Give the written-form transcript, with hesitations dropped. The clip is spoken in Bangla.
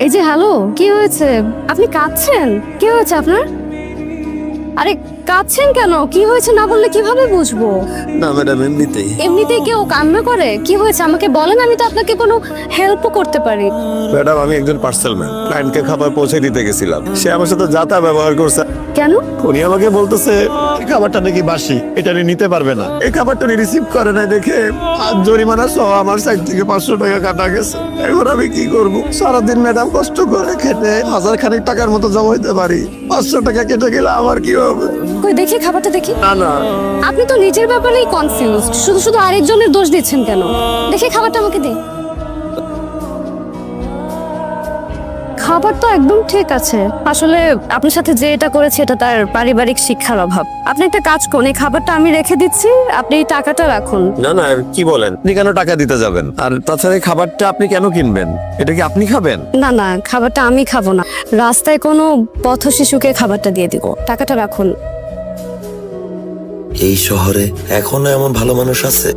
এই যে হ্যালো, কি হয়েছে? আপনি কাঁদছেন? কি হয়েছে আপনার? আরে কাঁদছেন কেন? কি হয়েছে না বললে কিভাবে বুঝবো? না ম্যাডাম, এমনিতেই। এমনিতেই কেউ কান্না করে? কি হয়েছে আমাকে বলেন, আমি তো আপনাকে কোনো হেল্পও করতে পারি। ম্যাডাম, আমি একজন পার্সেল ম্যান, ক্লায়েন্টকে খাবার পৌঁছে দিতে গেছিলাম। সে আমার সাথে যাতা ব্যবহার করছে। কেন? উনি আমাকে বলতেছে এই খাবারটা নাকি বাসি, এটা নিয়ে নিতে পারবে না। এই খাবারটা রিসিভ করে নাই দেখে আজ জরিমানা সহ আমার সাইড থেকে 500 টাকা কাটা গেছে। এখন আমি কি করব? সারাদিন ম্যাডাম কষ্ট করে খেতে 1000 টাকার মতো জমাইতে পারি, 500 টাকা কেটে গেলে আমার কি হবে? কই দেখি খাবারটা দেখি। না না, আপনি তো নিজের ব্যাপারেই কনফিউজড, শুধু শুধু আরেকজনের দোষ দিচ্ছেন কেন? দেখি খাবারটা আমাকে দিন। খাবার তো একদম ঠিক আছে। আসলে আপনার সাথে যে এটা করেছে এটা তার পারিবারিক শিক্ষার অভাব। আপনি একটা কাজ করুন, এই খাবারটা আমি রেখে দিচ্ছি, আপনি এই টাকাটা রাখুন। না না, কি বলেন? আপনি কেন টাকা দিতে যাবেন? আর তাছাড়া এই খাবারটা আপনি কেন কিনবেন? এটা কি আপনি খাবেন? না না, খাবারটা আমি খাবো না, রাস্তায় কোনো পথ শিশুকে খাবারটা দিয়ে দিব। টাকাটা রাখুন। এই শহরে এখনো এমন ভালো মানুষ আছে?